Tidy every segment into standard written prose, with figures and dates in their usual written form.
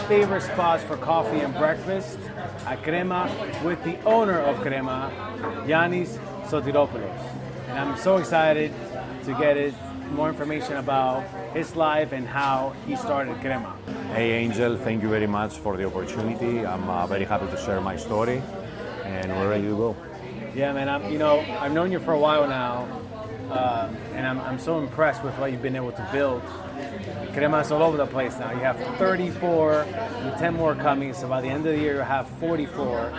favorite spots for coffee and breakfast at Crema with the owner of Crema, Yanis Sotiropoulos. And I'm so excited to get more information about his life and how he started Crema. Hey Angel, thank you very much for the opportunity. I'm very happy to share my story, and we're ready to go. Yeah, man. I've known you for a while now, and I'm so impressed with what you've been able to build. Crema's all over the place now. You have 34 and 10 more coming, so by the end of the year you'll have 44.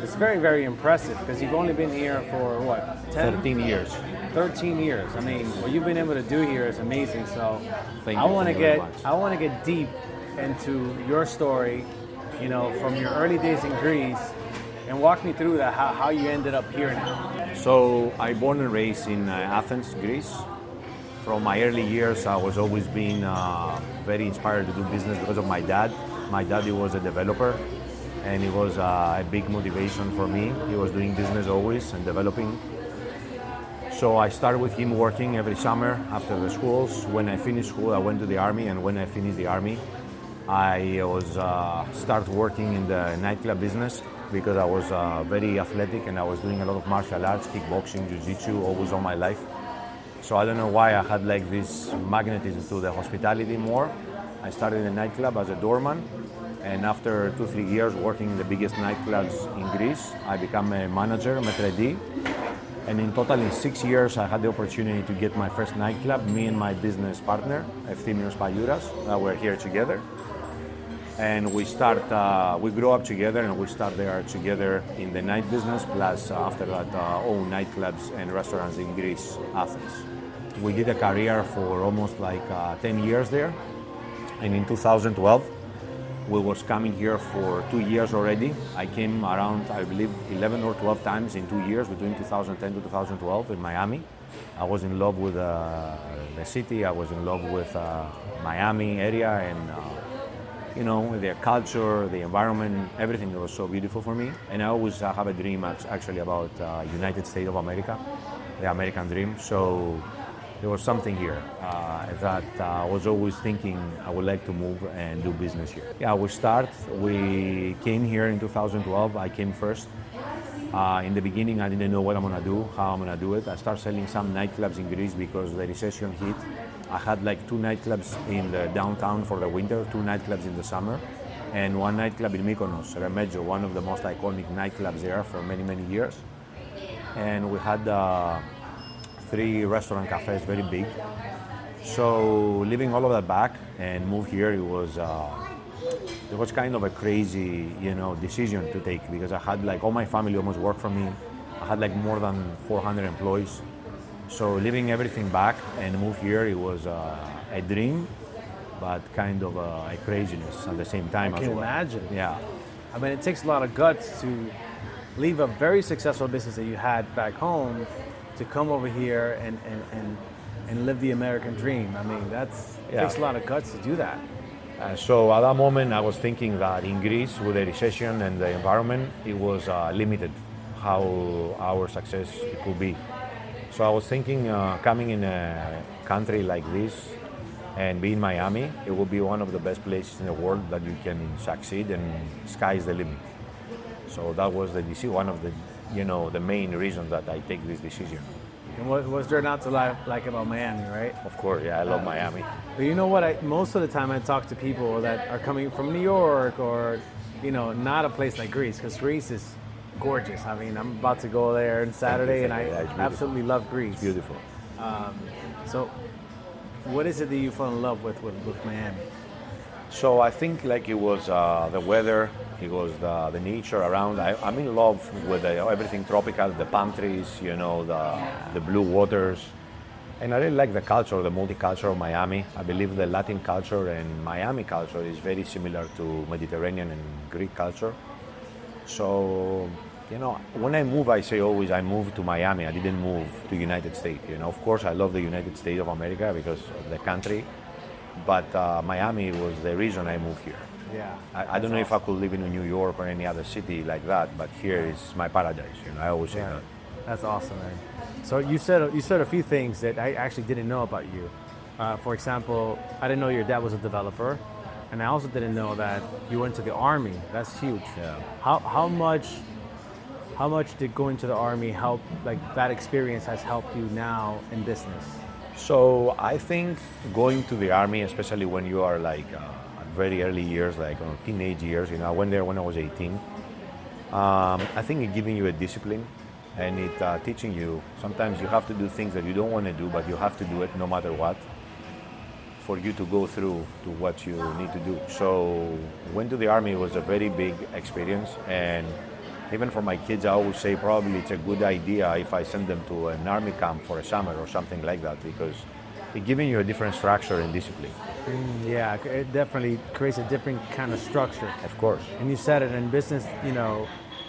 It's very, very impressive because you've only been here for what, 13 years. 13 years. I mean, what you've been able to do here is amazing. So I want to get deep into your story, from your early days in Greece, and walk me through that, how you ended up here now. So I born and raised in Athens, Greece. From my early years, I was always being very inspired to do business because of my dad. My dad, he was a developer, and he was a big motivation for me. He was doing business always and developing. So I started with him working every summer after the schools. When I finished school, I went to the army, and when I finished the army, I was started working in the nightclub business because I was very athletic and I was doing a lot of martial arts, kickboxing, jiu-jitsu, always all my life. So I don't know why I had like this magnetism to the hospitality more. I started in a nightclub as a doorman, and after 2-3 years working in the biggest nightclubs in Greece, I became a manager, maître d'. And in total, in 6 years, I had the opportunity to get my first nightclub, me and my business partner, Efthymios Paliouras. We're here together. And we grew up together, and we start there together in the night business, plus after that, own nightclubs and restaurants in Greece, Athens. We did a career for almost like 10 years there. And in 2012, we was coming here for 2 years already. I came around, I believe, 11 or 12 times in 2 years, between 2010 to 2012 in Miami. I was in love with the city. I was in love with Miami area, and their culture, the environment, everything was so beautiful for me. And I always have a dream actually about United States of America, the American dream. So there was something here that I was always thinking I would like to move and do business here. Yeah, we came here in 2012. I came first. In the beginning, I didn't know what I'm gonna do, how I'm gonna do it. I started selling some nightclubs in Greece because the recession hit. I had like 2 nightclubs in the downtown for the winter, 2 nightclubs in the summer, and 1 nightclub in Mykonos, Remedjo, one of the most iconic nightclubs there for many, many years. And we had 3 restaurant cafes, very big. So leaving all of that back and move here, it was kind of a crazy, decision to take, because I had like all my family almost worked for me. I had like more than 400 employees. So leaving everything back and move here, it was a dream, but kind of a craziness at the same time as well. I can imagine. Yeah. I mean, it takes a lot of guts to leave a very successful business that you had back home to come over here and live the American dream. I mean, it takes a lot of guts to do that. So at that moment, I was thinking that in Greece, with the recession and the environment, it was limited how our success could be. So I was thinking, coming in a country like this and being Miami, it will be one of the best places in the world that you can succeed, and sky's the limit. So that was one of the, the main reasons that I take this decision. And what was there not to like about Miami, right? Of course, yeah, I love Miami. But you know what? Most of the time I talk to people that are coming from New York or, not a place like Greece, because Greece is gorgeous. I mean, I'm about to go there on Saturday, and I absolutely love Greece. It's beautiful. So what is it that you fell in love with Miami? So I think like it was the weather, it was the nature around. I'm in love with everything tropical, the palm trees, the blue waters. And I really like the culture, the multicultural of Miami. I believe the Latin culture and Miami culture is very similar to Mediterranean and Greek culture. So, when I move, I say always I moved to Miami. I didn't move to United States. Of course, I love the United States of America because of the country. But Miami was the reason I moved here. Yeah. I don't know if I could live in New York or any other city like that, but here is my paradise. I always say that. That's awesome, man. So you said a few things that I actually didn't know about you. For example, I didn't know your dad was a developer. and I also didn't know that you went to the army. That's huge. Yeah. How much did going to the army help? Like that experience has helped you now in business. So I think going to the army, especially when you are like at very early years, like teenage years, I went there when I was 18. I think it giving you a discipline and it teaching you sometimes you have to do things that you don't want to do, but you have to do it no matter what for you to go through to what you need to do. So went to the army was a very big experience, and even for my kids, I always say probably it's a good idea if I send them to an army camp for a summer or something like that, because it's giving you a different structure and discipline. Yeah, it definitely creates a different kind of structure. Of course. And you said it in business,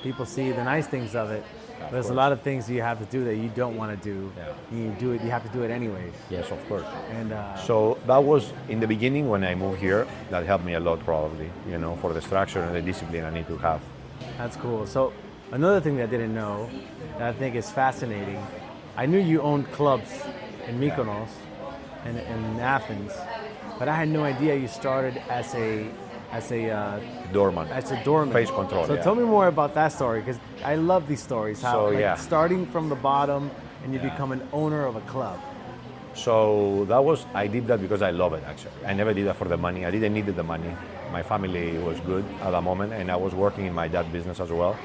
people see the nice things of it. There's a lot of things you have to do that you don't want to do. Yeah. You have to do it anyways. Yes, of course. And so that was in the beginning when I moved here. That helped me a lot, probably. For the structure and the discipline I need to have. That's cool. So another thing that I didn't know that I think is fascinating, I knew you owned clubs in Mykonos and in Athens, but I had no idea you started as a Doorman. As a doorman. Face control. So tell me more about that story, because I love these stories. How starting from the bottom and you become an owner of a club. So I did that because I love it, actually. I never did that for the money. I didn't need the money. My family was good at the moment, and I was working in my dad's business as well.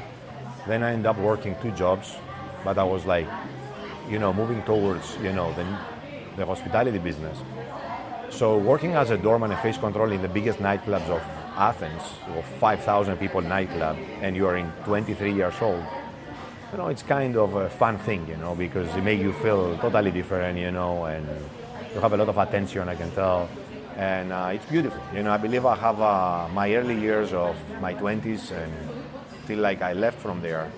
Then I ended up working 2 jobs, but I was like, moving towards, the hospitality business. So working as a doorman and face control in the biggest nightclubs of Athens, or 5,000 people nightclub, and you are in 23 years old, it's kind of a fun thing, because it makes you feel totally different, and you have a lot of attention, I can tell. And it's beautiful. I believe I have my early years of my 20s and till like I left from there.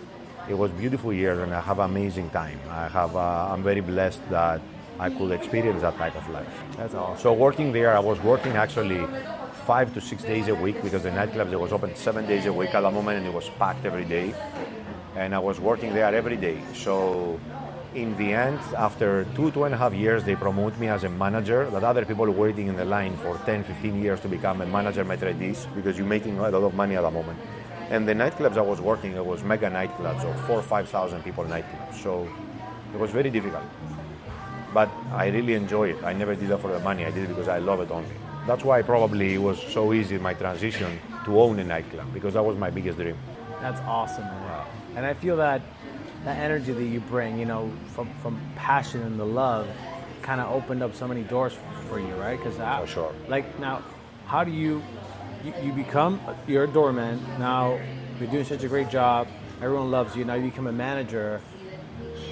It was beautiful years and I have amazing time. I'm very blessed that I could experience that type of life. That's awesome. So working there, I was working actually 5 to 6 days a week, because the nightclubs, it was open 7 days a week at the moment, and it was packed every day. And I was working there every day. So in the end, after 2.5 years, they promote me as a manager, that other people were waiting in the line for 10, 15 years to become a manager maître d', because you're making a lot of money at the moment. And the nightclubs I was working, it was mega nightclubs of 4,000 or 5,000 people nightclubs. So it was very difficult. But I really enjoy it. I never did that for the money. I did it because I love it only. That's why probably it was so easy, my transition to own a nightclub, because that was my biggest dream. That's awesome, man. And I feel that energy that you bring, from passion and the love, kind of opened up so many doors for you, right? Because for sure. Like now, how do you become? You're a doorman now. You're doing such a great job. Everyone loves you. Now you become a manager.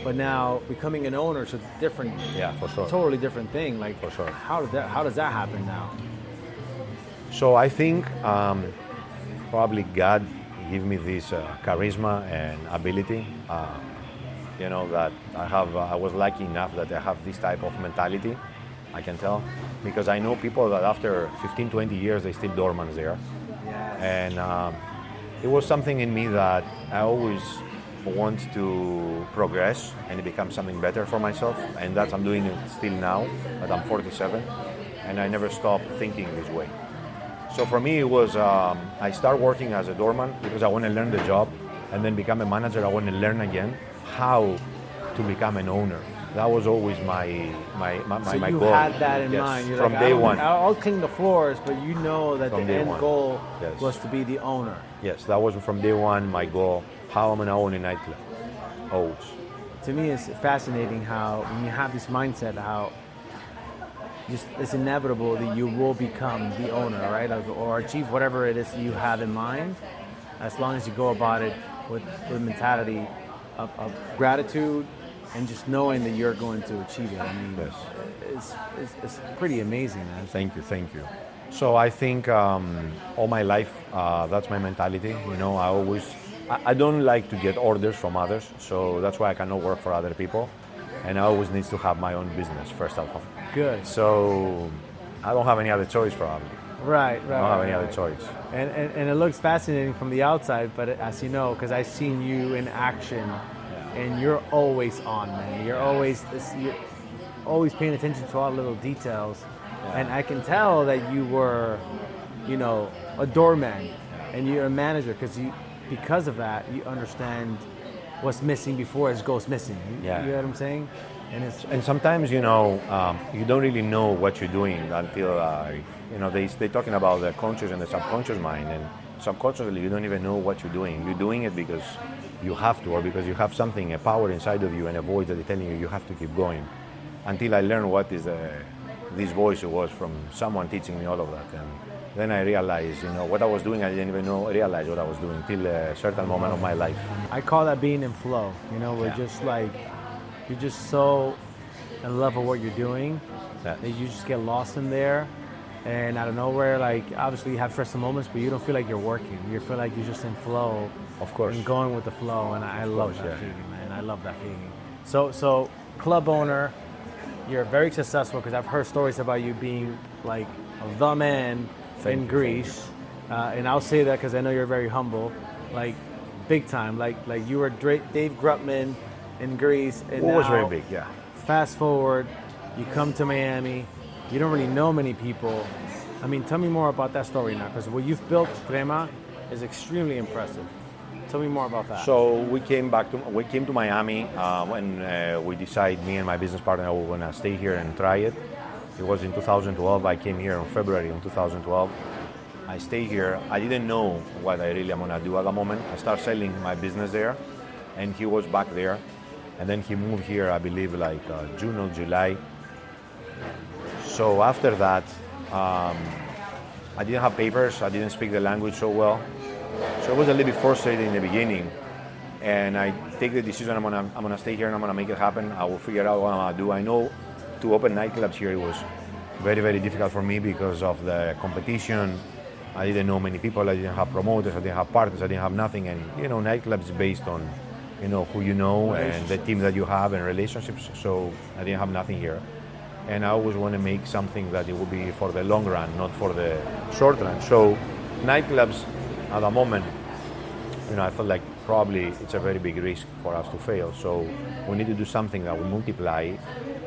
But now becoming an owner is a different, for sure, totally different thing. Like, for sure. How does that happen now? So I think probably God gave me this charisma and ability. That I was lucky enough that I have this type of mentality. I can tell, because I know people that after 15, 20 years they still doormans there. Yes. And it was something in me that I always want to progress and become something better for myself, and I'm doing it still now, but I'm 47, and I never stopped thinking this way. So for me, it was I start working as a doorman because I want to learn the job, and then become a manager. I want to learn again how to become an owner. That was always my so my you goal. had that in mind. You're from like, day one. I'll clean the floors, but you know that From the day end one. goal Yes. was to be the owner. Yes, that was from day one my goal. How I'm gonna own a nightclub. Always. To me, it's fascinating how when you have this mindset, how just it's inevitable that you will become the owner, right? Or achieve whatever it is you have in mind, as long as you go about it with mentality of gratitude and just knowing that you're going to achieve it. I mean, Yes. it's pretty amazing, man. Thank you. So I think all my life, that's my mentality. I don't like to get orders from others, so that's why I cannot work for other people. And I always need to have my own business first of all. Good. So I don't have any other choice probably. Right. I don't have any other choice. And it looks fascinating from the outside, but as you know, because I've seen you in action, and you're always on, man. You're always paying attention to all the little details. And I can tell that you were you know, a doorman, and you're a manager because of that, you understand what's missing before it goes missing. You know what I'm saying? And sometimes, you know, you don't really know what you're doing until, you know, they're talking about the conscious and the subconscious mind. And subconsciously, you don't even know what you're doing. You're doing it because you have to, or because you have something, a power inside of you and a voice that is telling you have to keep going. Until I learned what is this voice was from someone teaching me all of that. And then I realized, you know, what I was doing, I didn't even realize what I was doing till a certain moment of my life. I call that being in flow. You know, we're just like, you're just so in love with what you're doing that you just get lost in there. And out of nowhere, like, obviously you have stressful moments, but you don't feel like you're working. You feel like you're just in flow. Of course. And going with the flow. And I love that feeling, man. I love that feeling. So club owner, you're very successful because I've heard stories about you being like the man in Greece. And I'll say that because I know you're very humble, like big time. Like you were Dave Grutman in Greece. And it was very big, yeah. Fast forward, you come to Miami. You don't really know many people. I mean, tell me more about that story now, because what you've built, Crema, is extremely impressive. Tell me more about that. So we came to Miami when we decided, me and my business partner, we were gonna stay here and try it. It was in 2012. I came here in February in 2012. I stayed here. I didn't know what I really am gonna do at the moment. I started selling my business there, and he was back there. And then he moved here, I believe, like June or July. So after that, I didn't have papers. I didn't speak the language so well. So it was a little bit frustrating in the beginning. And I take the decision, I'm gonna stay here and I'm gonna make it happen. I will figure out what I'm gonna do. I know to open nightclubs here, it was very, very difficult for me because of the competition. I didn't know many people. I didn't have promoters. I didn't have partners. I didn't have nothing. And, you know, nightclubs is based on, you know, who you know and the team that you have and relationships. So I didn't have nothing here. And I always want to make something that it will be for the long run, not for the short run. So nightclubs at the moment, you know, I felt like probably it's a very big risk for us to fail. So we need to do something that will multiply.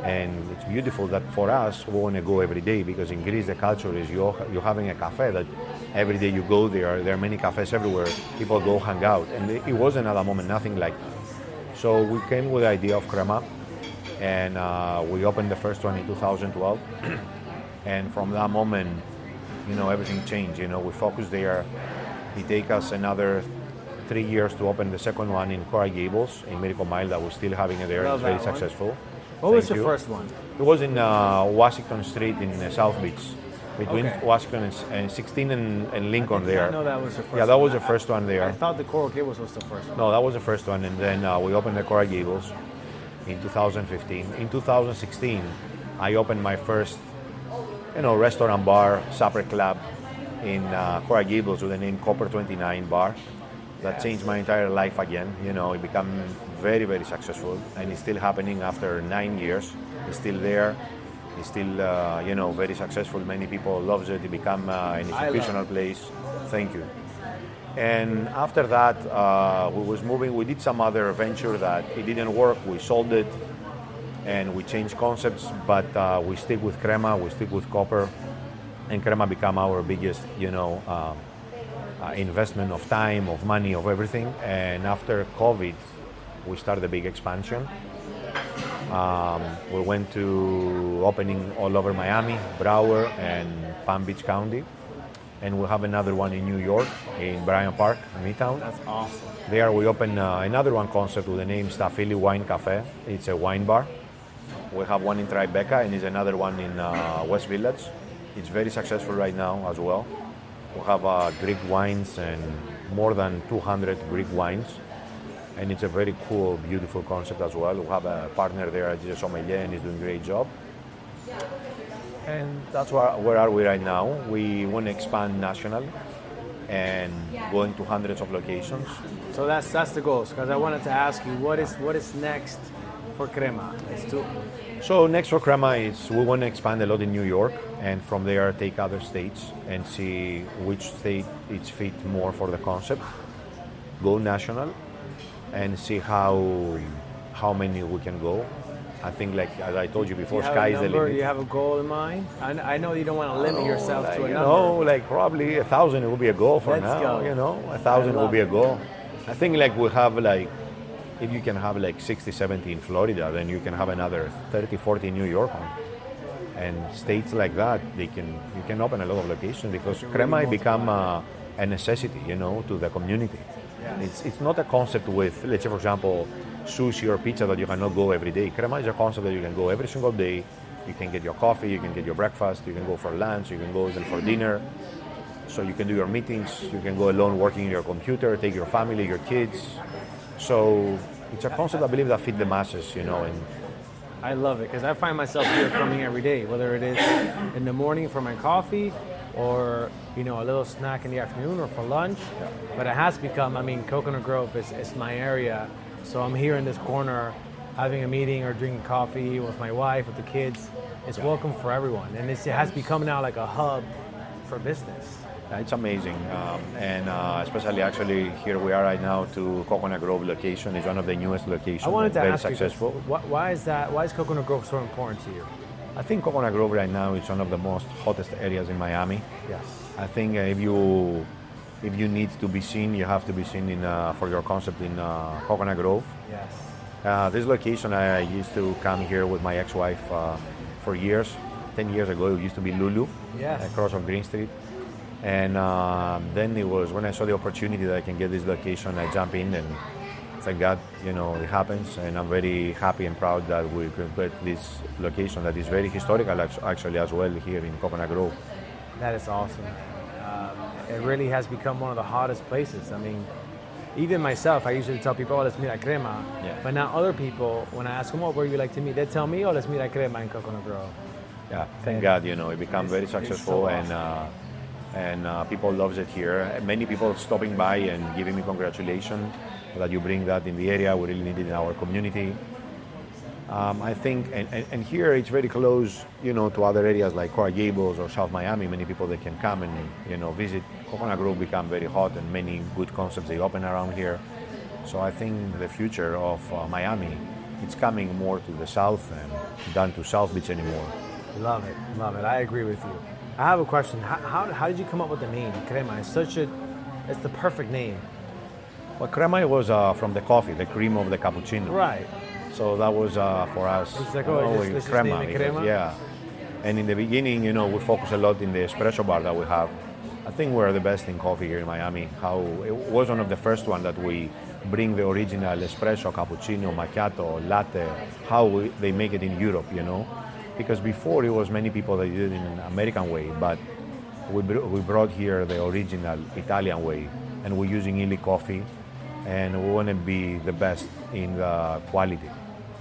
And it's beautiful that for us, we want to go every day, because in Greece the culture is you're having a cafe that every day you go there. There are many cafes everywhere. People go hang out. And it wasn't at the moment nothing like that. So we came with the idea of Crema. And we opened the first one in 2012. And from that moment, you know, everything changed. You know, we focused there. It take us another 3 years to open the second one in Coral Gables, in Miracle Mile, that we're still having it there. It's very successful. What was your first one? It was in Washington Street in South Beach, between Washington and 16 and Lincoln there. I know that was the first one. Yeah, that was the first one there. I thought the Coral Gables was the first one. No, that was the first one. And then we opened the Coral Gables in 2015. In 2016, I opened my first, you know, restaurant bar, supper club in Coral Gables with the name Copper 29 Bar. That changed my entire life again. You know, it became very, very successful, and it's still happening after 9 years. It's still there. It's still, you know, very successful. Many people loves it. It became an institutional place. Thank you. And after that, we was moving. We did some other venture that it didn't work. We sold it, and we changed concepts. But we stick with Crema. We stick with Copper, and Crema became our biggest, you know, investment of time, of money, of everything. And after COVID, we started a big expansion. We went to opening all over Miami, Broward, and Palm Beach County. And we'll have another one in New York, in Bryant Park, Midtown. That's awesome. There we open another one concept with the name Staphili Wine Cafe. It's a wine bar. We have one in Tribeca, and there's another one in West Village. It's very successful right now as well. We have Greek wines and more than 200 Greek wines. And it's a very cool, beautiful concept as well. We have a partner there, a sommelier, and he's doing a great job. And that's where are we right now. We want to expand nationally and going to hundreds of locations. So that's the goal. Because I wanted to ask you, what is next for Crema? So next for Crema is we want to expand a lot in New York, and from there take other states and see which state it's fit more for the concept. Go national and see how many we can go. I think, like as I told you before, Do you have sky a is the number? limit. Do you have a goal in mind? I know you don't want to limit yourself Like, to a you number. know, like probably 1,000 it will be a goal for Let's now. go. You know, 1,000 will love be a it. goal. I think like we have like, if you can have like 60, 70 in Florida, then you can have another 30, 40 in New York. And states like that, you can open a lot of locations because Crema become a necessity, you know, to the community. Yes. It's not a concept with, let's say, for example, sushi or pizza that you cannot go every day. Crema is a concept that you can go every single day. You can get your coffee, you can get your breakfast, you can go for lunch, you can go even for dinner. So you can do your meetings, you can go alone working in your computer, take your family, your kids. So it's a concept I believe that fit the masses, you know. And I love it because I find myself here coming every day, whether it is in the morning for my coffee or, you know, a little snack in the afternoon or for lunch. But it has become, I mean, Coconut Grove is my area. So I'm here in this corner having a meeting or drinking coffee with my wife, with the kids. It's welcome for everyone. And it has become now like a hub for business. it's amazing. And especially actually here we are right now to Coconut Grove location. It's one of the newest locations. I wanted to very ask successful. you, why is that? Why is Coconut Grove so important to you? I think Coconut Grove right now is one of the most hottest areas in Miami. Yes. I think if you need to be seen, you have to be seen for your concept in Coconut Grove. Yes. This location, I used to come here with my ex-wife for years. 10 years ago, it used to be Lulu, Yes. across on Green Street. And then it was when I saw the opportunity that I can get this location, I jumped in, and thank God, you know, it happens. And I'm very happy and proud that we could get this location that is very historical actually as well here in Coconut Grove. That is awesome. It really has become one of the hottest places. I mean, even myself, I usually tell people, oh, let's meet at Crema. Yeah. But now other people, when I ask them, oh, where you like to meet, they tell me, oh, let's meet at Crema in Coconut Grove. Yeah, thank God, you know, it became very successful, so and people loves it here. Many people stopping by and giving me congratulations that you bring that in the area. We really need it in our community. I think, and here it's very close, you know, to other areas like Coral Gables or South Miami. Many people that can come and, you know, visit. Coconut Grove become very hot, and many good concepts they open around here. So I think the future of Miami, it's coming more to the south and than to South Beach anymore. Love it, love it. I agree with you. I have a question. How did you come up with the name Crema? It's the perfect name. Well, Crema was from the coffee, the cream of the cappuccino. Right. So that was for us. It's like, you oh, know, let's just Crema, name it because- Crema? Yeah. And in the beginning, you know, we focus a lot in the espresso bar that we have. I think we're the best in coffee here in Miami. How it was one of the first one that we bring the original espresso, cappuccino, macchiato, latte, how they make it in Europe, you know. Because before it was many people that did it in an American way, but we brought here the original Italian way, and we're using illy coffee, and we want to be the best in the quality.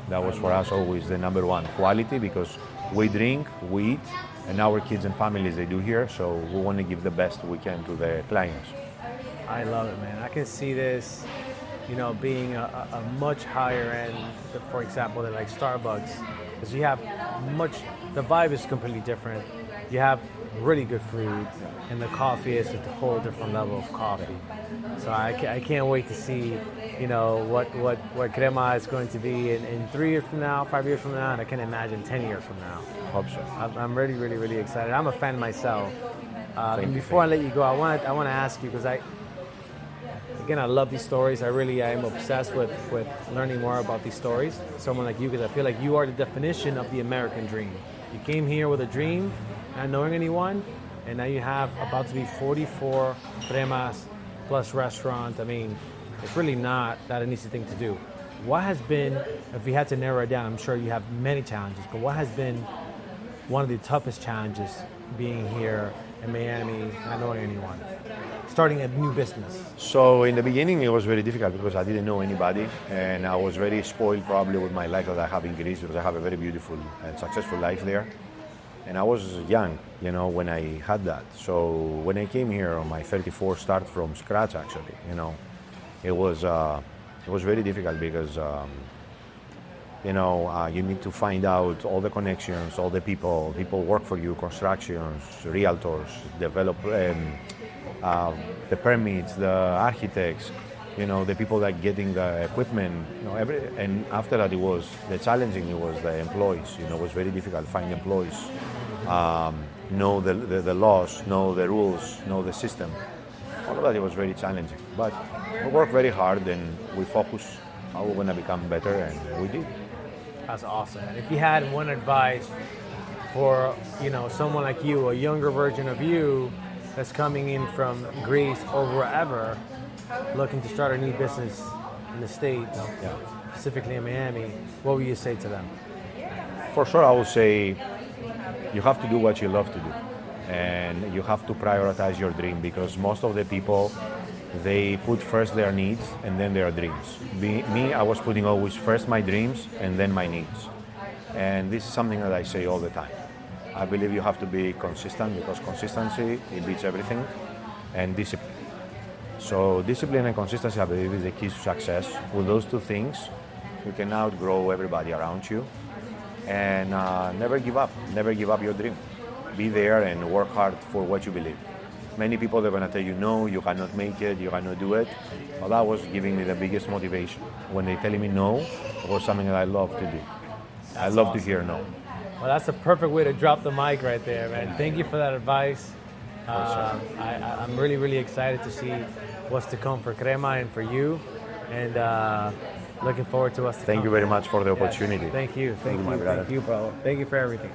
That was for us always the number one, quality, because we drink, we eat, and our kids and families, they do here, so we want to give the best we can to the clients. I love it, man. I can see this, you know, being a much higher end, for example, than like Starbucks, because you have the vibe is completely different. You have really good food, and the coffee is at a whole different level of coffee. So I can't wait to see, you know, what Crema is going to be in 3 years from now, 5 years from now, and I can imagine 10 years from now. Hope so. I'm really, really, really excited. I'm a fan myself. And you. before I let you go, I want to ask you, because I love these stories. I am obsessed with learning more about these stories. Someone like you, because I feel like you are the definition of the American dream. You came here with a dream, not knowing anyone, and now you have about to be 44 Cremas plus restaurant. I mean, it's really not that an easy thing to do. What has been, if we had to narrow it down, I'm sure you have many challenges, but what has been one of the toughest challenges being here in Miami, not knowing anyone, starting a new business? So in the beginning, it was very difficult because I didn't know anybody, and I was very spoiled probably with my life that I have in Greece, because I have a very beautiful and successful life there. And I was young, you know, when I had that. So when I came here on my 34, start from scratch actually, you know, it was very difficult because you need to find out all the connections, all the people work for you, constructions, realtors, develop the permits, the architects. the people that getting the equipment, and after that it was the challenging. It was the employees. It was very difficult to find employees. Know the laws, know the rules, know the system. All of that, it was very challenging. But we worked very hard and we focused how we're going to become better, and we did. That's awesome. And if you had one advice for someone like you, a younger version of you that's coming in from Greece or wherever, looking to start a new business in the States, specifically in Miami, what would you say to them? For sure, I would say you have to do what you love to do, and you have to prioritize your dream, because most of the people, they put first their needs and then their dreams. Me, I was putting always first my dreams and then my needs. And this is something that I say all the time. I believe you have to be consistent, because consistency, it beats everything, and discipline. So discipline and consistency, I believe, is the key to success. With those two things, you can outgrow everybody around you. And never give up. Never give up your dream. Be there and work hard for what you believe. Many people, they're going to tell you, no, you cannot make it, you cannot do it. Well, that was giving me the biggest motivation. When they're telling me no, it was something that I love to do. I love to hear no. Well, that's a perfect way to drop the mic right there, man. Thank you for that advice. I'm really, really excited to see what's to come for Crema and for you. And looking forward to us to Thank come. you very much for the opportunity. Thank you. Thank you, my brother. Thank you, bro. Thank you for everything.